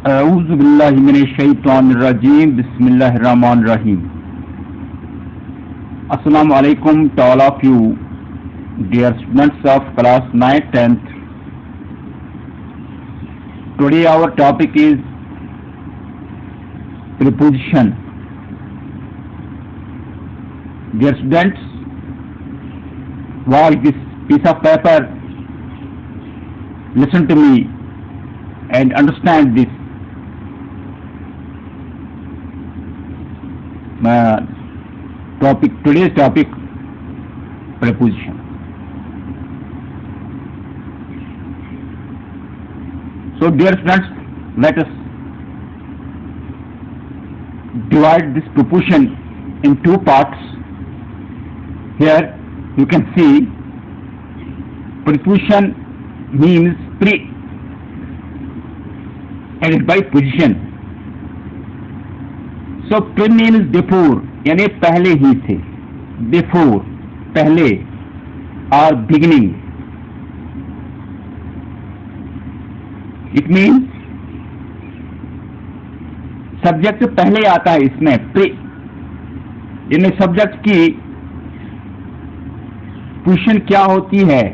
A'udhu billahi minash shaitanir rajim. Bismillahir rahim. Assalamu alaikum to all of you, dear students of class 9th 10th. Today our topic is preposition. Dear students, watch this piece of paper, listen to me and understand this. Today's topic, preposition. So dear friends, let us divide this preposition in two parts. Here you can see preposition means pre added by position. So pre means before, यानी पहले ही से, before पहले और beginning. It means subject पहले आता है इसमें pre, यानी सब्जेक्ट की पोजीशन क्या होती है,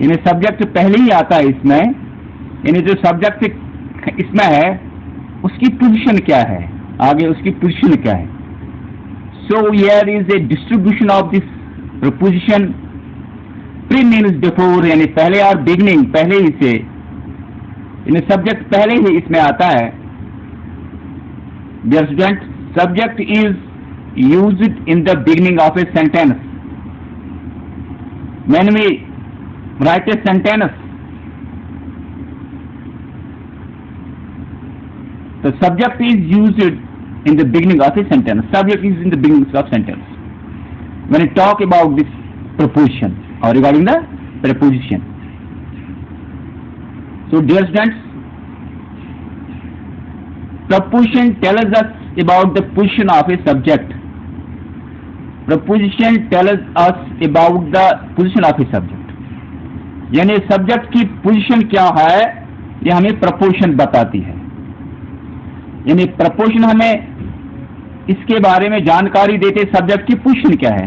यानी सब्जेक्ट पहले ही आता है इसमें, यानी जो सब्जेक्ट इसमें है उसकी पोजीशन क्या है, आगे उसकी पोजीशन क्या है. So here is a distribution of this preposition. Pre means before, यानी पहले, और बिगिनिंग पहले ही से, यानी सब्जेक्ट पहले ही इसमें आता है. Dear student, subject is used in the beginning of a sentence. When we write a sentence, the subject is used in the beginning of a sentence. Subject is in the beginning of sentence. When I talk about this preposition or regarding the preposition. So dear students, preposition tells us about the position of a subject. Preposition tells us about the position of a subject. यानी subject की position क्या है ये हमें preposition बताती है. यानी preposition हमें इसके बारे में जानकारी देते सब्जेक्ट की पोजीशन क्या है.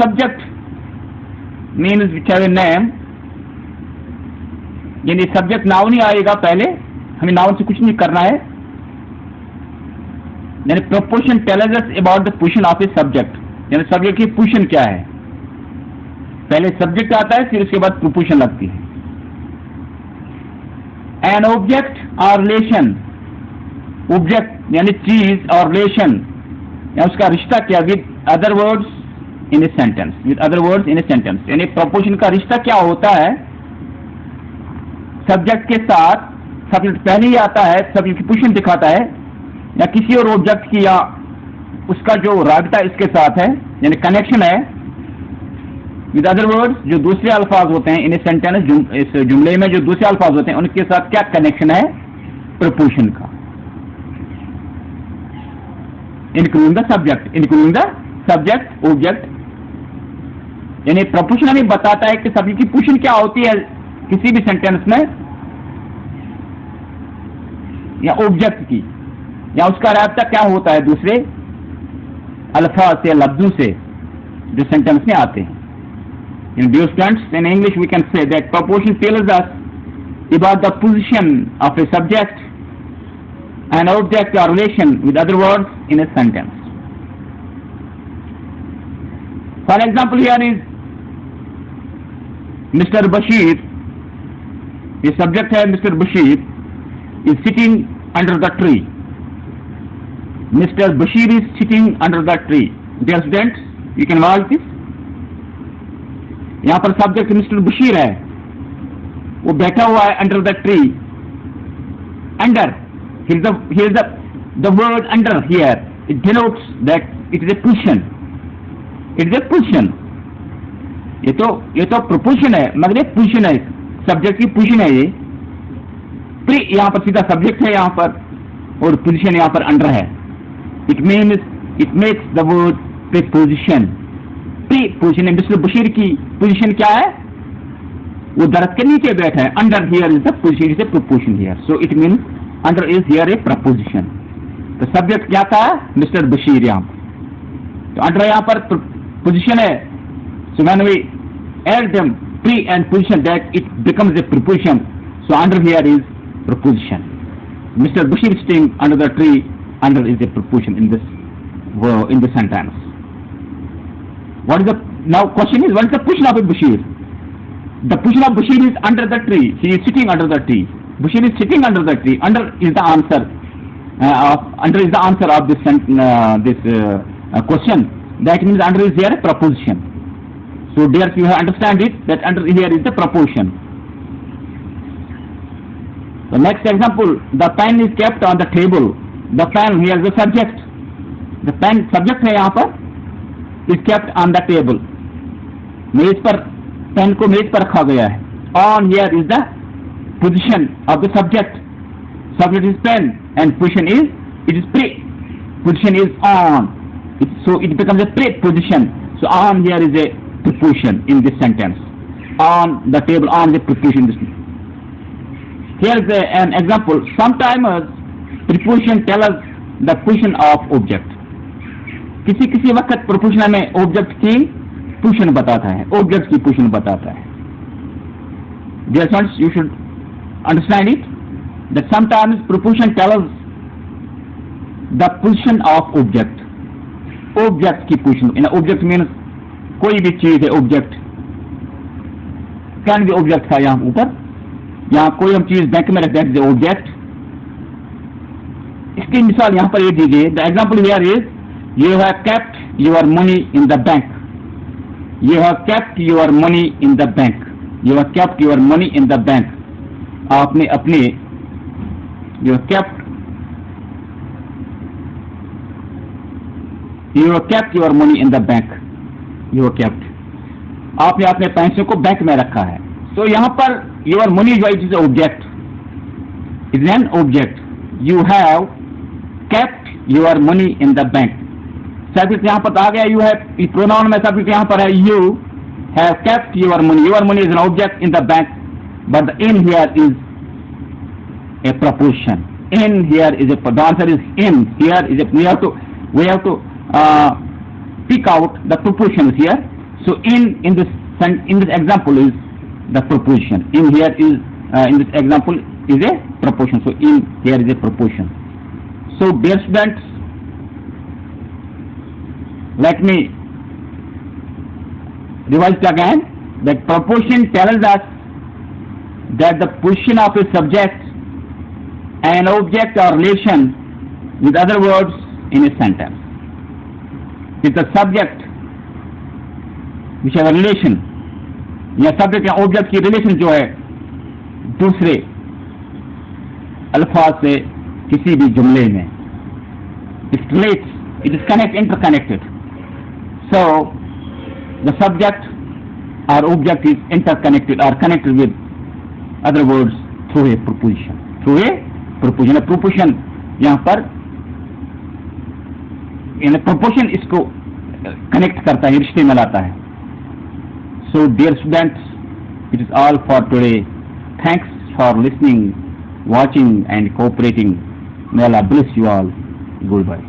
Subject means which have a name, यानी सब्जेक्ट नाउन ही आएगा पहले, हमें नाउन से कुछ नहीं करना है. यानी preposition tells us about the position of a subject, यानी सब्जेक्ट की पोजीशन क्या है. पहले सब्जेक्ट आता है, फिर उसके बाद प्रपोजिशन लगती है. एन ऑब्जेक्ट और रिलेशन, ऑब्जेक्ट यानी चीज और रिलेशन या उसका रिश्ता क्या with other words in a sentence, with other words in a sentence. यानी प्रपोजिशन का रिश्ता क्या होता है सब्जेक्ट के साथ. सब्जेक्ट पहले ही आता है, सब्जेक्ट की पोजीशन दिखाता है, या किसी और ऑब्जेक्ट की या उसका जो राबता इसके साथ है, यानी कनेक्शन है विद अदर वर्ड्स, जो दूसरे अल्फाज होते हैं इन ए सेंटेंस, इस जुमले में जो दूसरे अल्फाज होते हैं उनके साथ क्या कनेक्शन है प्रपोजिशन का. Including the subject object. यानी प्रपोजिशन हमें बताता है कि सब्जेक्ट की पोजीशन क्या होती है किसी भी सेंटेंस में, या ऑब्जेक्ट की, या उसका राबता क्या होता है दूसरे अल्फाज से, लफ्जों से जो सेंटेंस में आते हैं. In dear students, in English we can say that preposition tells us about the position of a subject, an object or relation with other words in a sentence. For example, here is Mr. Bashir. The subject है Mr. Bashir is sitting under the tree. Mr. Bashir is sitting under the tree. Dear students, you can watch this. यहां पर subject mister Bashir है, वो बैठा हुआ है under the tree. Under, here is the word under here, it denotes that it is a position. It is a position. ये तो preposition है, मगर ये पोजीशन है, सब्जेक्ट की पोजीशन है ये. प्री यहां पर सीधा सब्जेक्ट है यहां पर, और पोजीशन यहां पर अंडर है. It makes the word preposition. Preposition है. मिस्टर बशीर की पोजीशन क्या है? वो दरख्त के नीचे बैठा है. Under here is the position, is a preposition here. So it means under is here a preposition. तो सब्जेक्ट क्या था? मिस्टर बशीर. यहाँ तो अंडर यहाँ पर पोजिशन है. So when we add them pre and position, that it becomes a preposition. So under here is preposition. Mr. Bashir is staying under the tree. Under is a preposition in this sentence. What is the now question is, what is the position of a Bashir? The position of Bashir is under the tree. He is sitting under the tree. Bashir is sitting under the tree. Under is the answer. Under is the answer of this question. That means under is here a preposition. So dear, you have understand it that under here is the proportion. The next example, the pen is kept on the table. The pen, here is the subject. The pen subject है यहाँ पर, is kept on the table. मेज पर pen को मेज पर रखा गया है. On here is the position of the subject. Subject is pen and position is, it is pre. Position is on. So it becomes a preposition. So on here is a preposition in this sentence. On the table, on the preposition. Here is an example. Sometimes preposition tell us the position of object. किसी वक्त preposition हमें object की position बताता है, object की position बताता है. Dear friends, you should understand it that sometimes preposition tell us the position of object. Object की position. In object means कोई भी चीज है. ऑब्जेक्ट कैन बी ऑब्जेक्ट था यहाँ ऊपर. यहाँ कोई हम चीज बैंक में रखते हैं ऑब्जेक्ट. इसकी मिसाल यहाँ पर ये दीजिए. The example here is, you have kept your money in the bank. You have kept your money in the bank. You have kept your money in the bank. आपने अपने you have kept your money in the bank. You have kept. आपने अपने पैसों को bank में रखा है. So यहाँ पर your money जो is object. It is an object. You have kept your money in the bank. Subject यहाँ पर आ गया. You have pronoun में subject यहाँ पर है. You have kept your money. Your money is an object in the bank, but the in here is a preposition. In here is a, the answer is in. Here is a, we have to pick out the prepositions here. So in this example is the preposition. In here is in this example is a preposition. So in here is a preposition. So dear students, let me revise it again. That preposition tells us that the position of a subject and object or relation with other words in a sentence. With the subject which have a relation, या subject या object की relation जो है दूसरे अल्फाज से किसी भी जुमले में, it relates, it is interconnected. So the subject or object is interconnected or connected with other words through a preposition. Through a preposition. A preposition यहाँ पर in a proportion इसको कनेक्ट करता है, रिश्ते में लाता है. So dear students, it is all for today. Thanks for listening, watching and cooperating. May Allah bless you all. Goodbye.